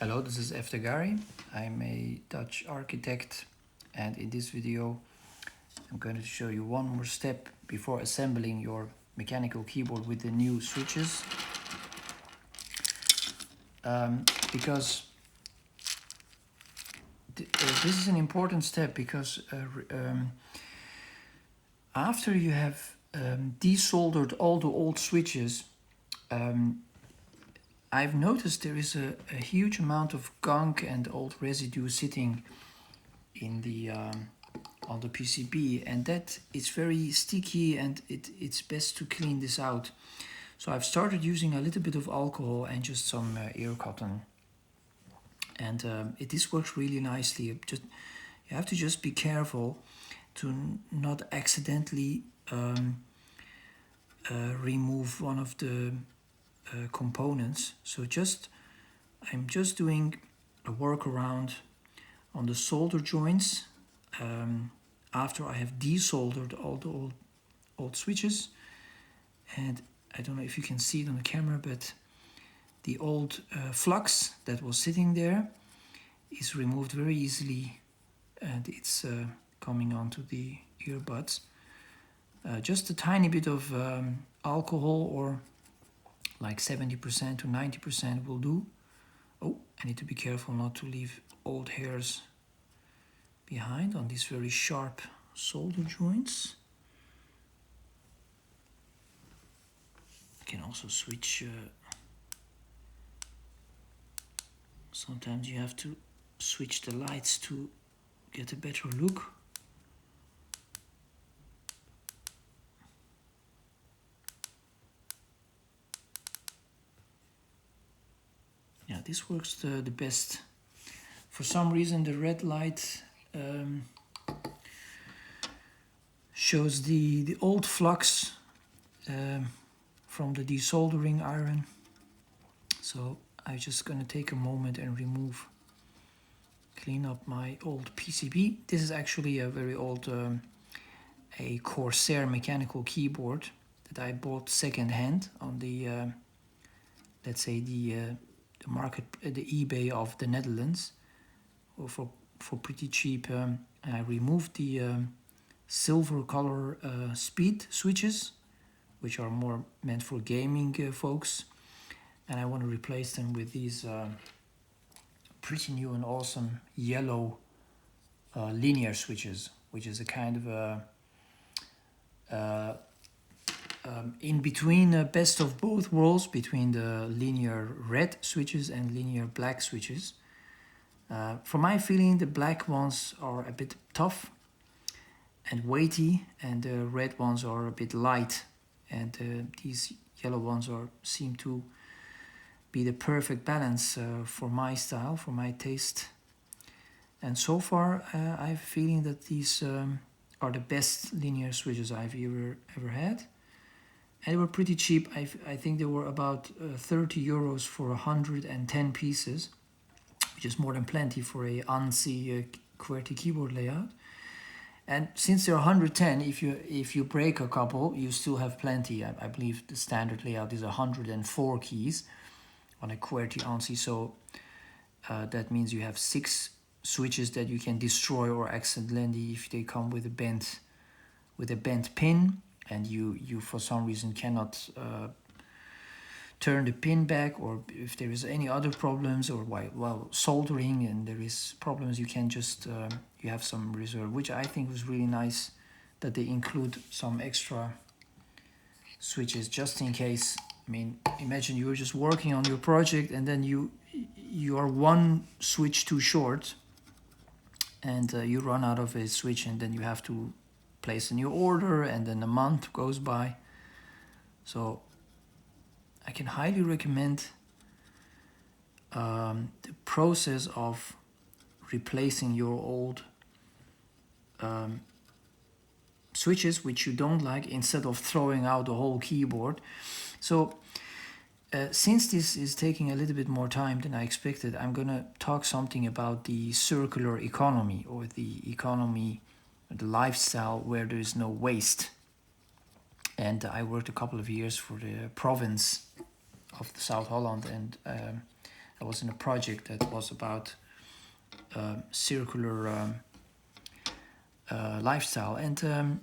Hello, this is Eftegari. I'm a Dutch architect, and in this video I'm going to show you one more step before assembling your mechanical keyboard with the new switches. Because this is an important step because after you have desoldered all the old switches, I've noticed there is a huge amount of gunk and old residue sitting in the on the PCB, and that it's very sticky, and it's best to clean this out. So I've started using a little bit of alcohol and just some ear cotton, and this works really nicely. You have to just be careful to not accidentally remove one of the components. So I'm just doing a workaround on the solder joints after I have desoldered all the old switches. And I don't know if you can see it on the camera, but the old flux that was sitting there is removed very easily, and it's coming onto the earbuds. Just a tiny bit of alcohol, or like 70% to 90% will do. Oh, I need to be careful not to leave old hairs behind on these very sharp solder joints. You can also switch. Sometimes you have to switch the lights to get a better look. Yeah, this works the best. For some reason the red light shows the old flux from the desoldering iron. So I'm just gonna take a moment and clean up my old PCB. This is actually a very old a Corsair mechanical keyboard that I bought second-hand on the let's say the market, the eBay of the Netherlands, or for pretty cheap. And I removed the silver color speed switches, which are more meant for gaming folks, and I want to replace them with these pretty new and awesome yellow linear switches, which is a kind of a in between, best of both worlds, between the linear red switches and linear black switches. For my feeling, the black ones are a bit tough and weighty, and the red ones are a bit light, and these yellow ones seem to be the perfect balance for my style, for my taste. And so far I have a feeling that these are the best linear switches I've ever had, and they were pretty cheap. I think they were about 30 euros for 110 pieces, which is more than plenty for a ANSI QWERTY keyboard layout. And since they're 110, if you break a couple, you still have plenty. I believe the standard layout is 104 keys on a QWERTY ANSI, so that means you have 6 switches that you can destroy or accidentally, if they come with a bent pin, and you for some reason cannot turn the pin back, or if there is any other problems, or while soldering and there is problems, you can just you have some reserve, which I think was really nice, that they include some extra switches just in case. I mean, imagine you're just working on your project, and then you are one switch too short, and you run out of a switch, and then you have to place a new order, and then a month goes by. So I can highly recommend the process of replacing your old switches which you don't like, instead of throwing out the whole keyboard. So since this is taking a little bit more time than I expected, I'm gonna talk something about the circular economy, or the economy, the lifestyle where there is no waste. And I worked a couple of years for the province of the South Holland, and I was in a project that was about circular lifestyle, and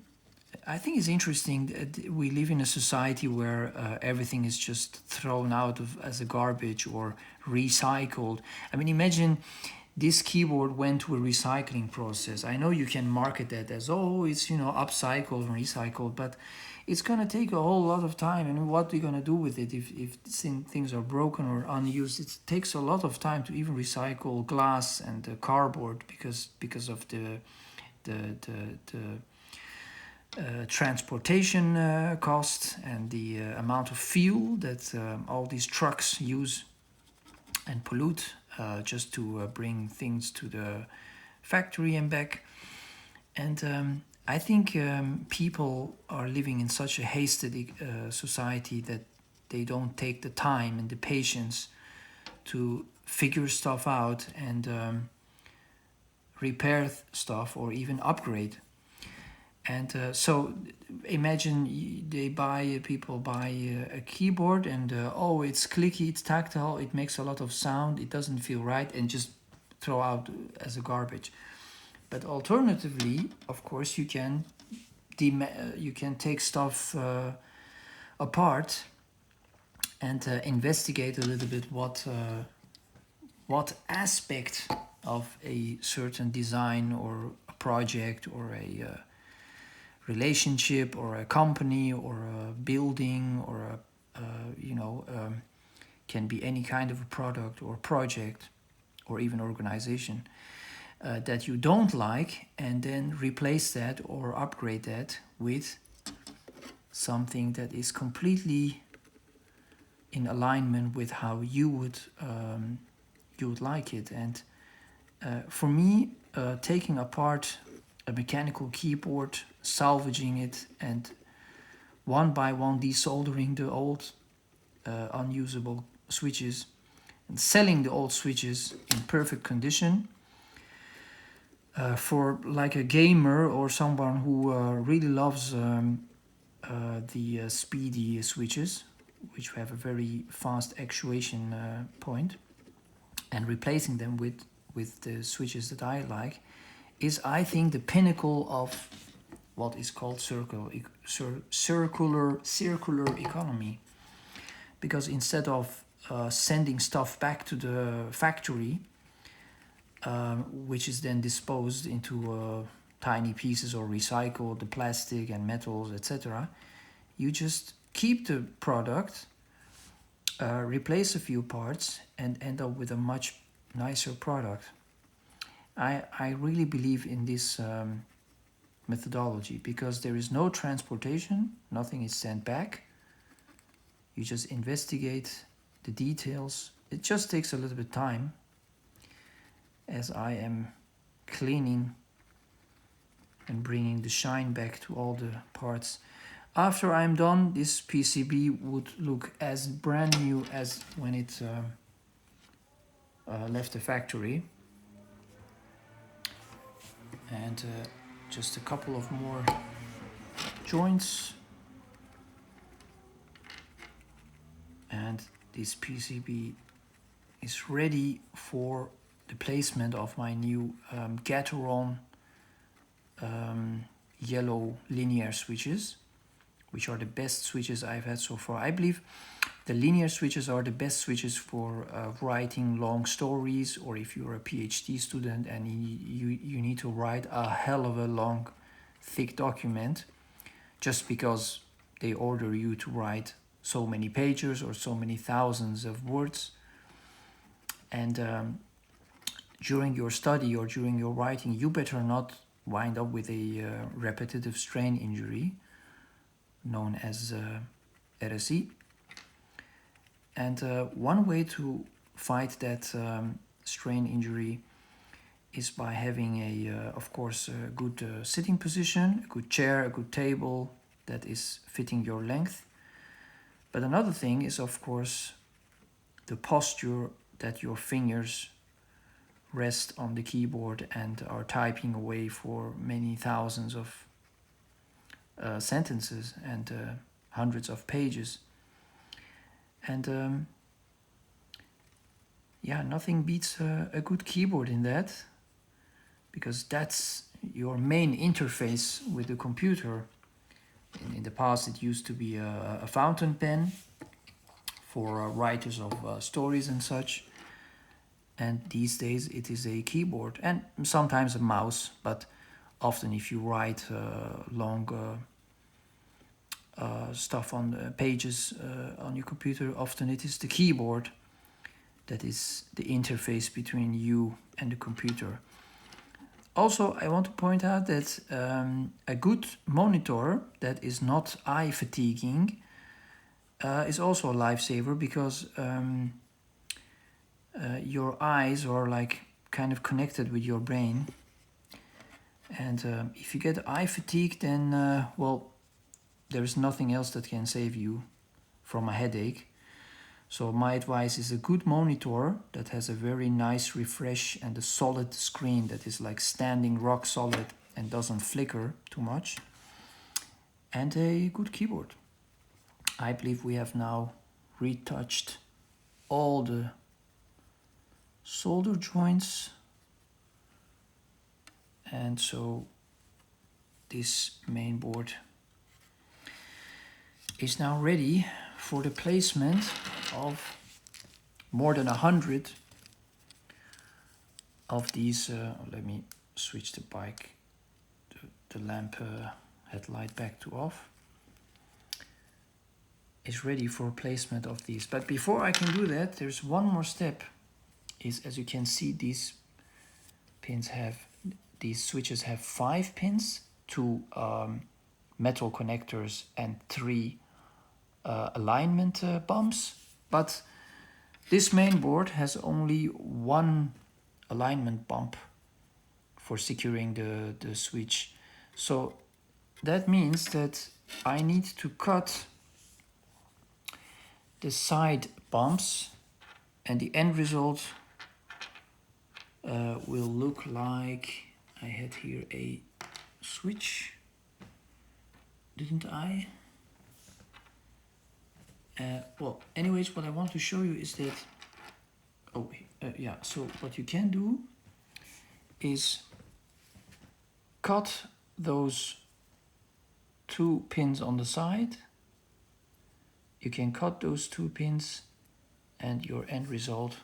I think it's interesting that we live in a society where everything is just thrown out of as a garbage or recycled. I mean, imagine this keyboard went to a recycling process. I know you can market that as, oh, it's, upcycled and recycled, but it's gonna take a whole lot of time. And what are you gonna do with it if things are broken or unused? It takes a lot of time to even recycle glass and cardboard because of the transportation costs and the amount of fuel that all these trucks use and pollute just to bring things to the factory and back. And I think people are living in such a hasty society that they don't take the time and the patience to figure stuff out and repair stuff or even upgrade. And so imagine people buy a keyboard and oh, it's clicky, it's tactile, it makes a lot of sound, it doesn't feel right, and just throw out as a garbage. But alternatively, of course, you can take stuff apart and investigate a little bit what aspect of a certain design or a project or a relationship or a company or a building or can be any kind of a product or project or even organization that you don't like, and then replace that or upgrade that with something that is completely in alignment with how you would like it. And for me, taking apart a mechanical keyboard, salvaging it, and one by one desoldering the old unusable switches and selling the old switches in perfect condition for like a gamer or someone who really loves the speedy switches, which have a very fast actuation point, and replacing them with the switches that I like, is, I think, the pinnacle of what is called circular economy. Because instead of sending stuff back to the factory, which is then disposed into tiny pieces or recycled, the plastic and metals, etc., you just keep the product, replace a few parts, and end up with a much nicer product. I really believe in this methodology because there is no transportation, nothing is sent back. You just investigate the details. It just takes a little bit of time as I am cleaning and bringing the shine back to all the parts. After I'm done, this PCB would look as brand new as when it left the factory. And just a couple of more joints, and this PCB is ready for the placement of my new Gateron yellow linear switches, which are the best switches I've had so far. I believe the linear switches are the best switches for writing long stories, or if you're a PhD student and you need to write a hell of a long, thick document, just because they order you to write so many pages or so many thousands of words. And during your study or during your writing, you better not wind up with a repetitive strain injury known as RSE. And one way to fight that strain injury is by having of course, a good sitting position, a good chair, a good table that is fitting your length. But another thing is, of course, the posture that your fingers rest on the keyboard and are typing away for many thousands of sentences and hundreds of pages. And yeah, nothing beats a good keyboard in that, because that's your main interface with the computer. In the past, it used to be a fountain pen for writers of stories and such. And these days it is a keyboard and sometimes a mouse, but often if you write long stuff on pages on your computer, often it is the keyboard that is the interface between you and the computer. Also, I want to point out that a good monitor that is not eye fatiguing is also a lifesaver, because your eyes are like kind of connected with your brain. And if you get eye fatigue, then, well, there's nothing else that can save you from a headache. So my advice is a good monitor that has a very nice refresh and a solid screen that is like standing rock solid and doesn't flicker too much. And a good keyboard. I believe we have now retouched all the solder joints. And so this main board is now ready for the placement of more than 100 of these. Let me switch the the lamp headlight back to off. Is ready for placement of these. But before I can do that, there's one more step. Is, as you can see, these switches have 5 pins, 2 metal connectors and 3 alignment bumps. But this main board has only 1 alignment bump for securing the switch. So that means that I need to cut the side bumps, and the end result will look like, I had here a switch, didn't I? Well, anyways, what I want to show you is that, so what you can do is cut those 2 pins on the side. You can cut those 2 pins and your end result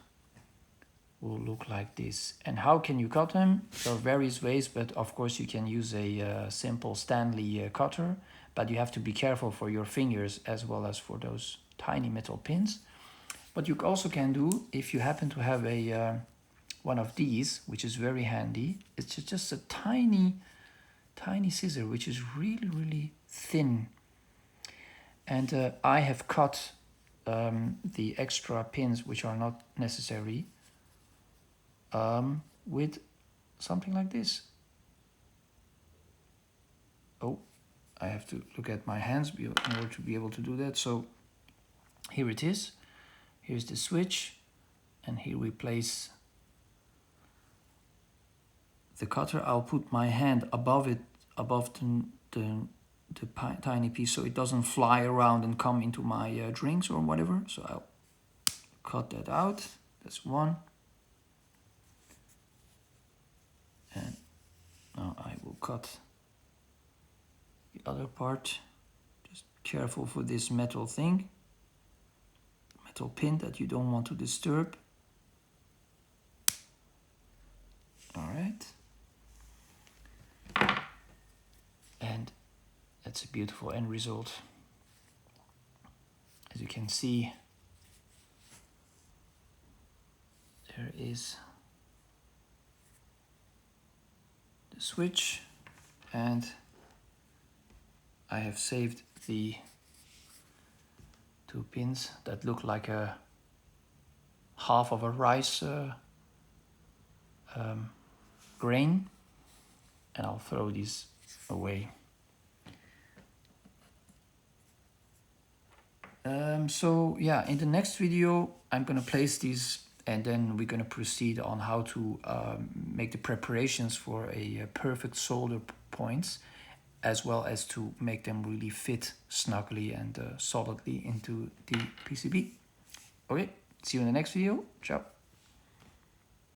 will look like this. And how can you cut them? There are various ways, but of course you can use a simple Stanley cutter, but you have to be careful for your fingers as well as for those tiny metal pins. What you also can do, if you happen to have a one of these, which is very handy, it's just a tiny scissor, which is really thin. And I have cut the extra pins, which are not necessary, with something like this. Oh, I have to look at my hands in order to be able to do that. So here it is. Here's the switch, and here we place the cutter. I'll put my hand above it, above the tiny piece, so it doesn't fly around and come into my drinks or whatever. So I'll cut that out. That's one. And now I will cut the other part. Just careful for this metal thing, metal pin that you don't want to disturb. All right. And that's a beautiful end result. As you can see, there is the switch, and I have saved the 2 pins that look like a half of a rice grain, and I'll throw these away. So yeah, in the next video I'm gonna place these, and then we're gonna proceed on how to make the preparations for a perfect solder points, as well as to make them really fit snugly and solidly into the PCB. Okay, see you in the next video. Ciao.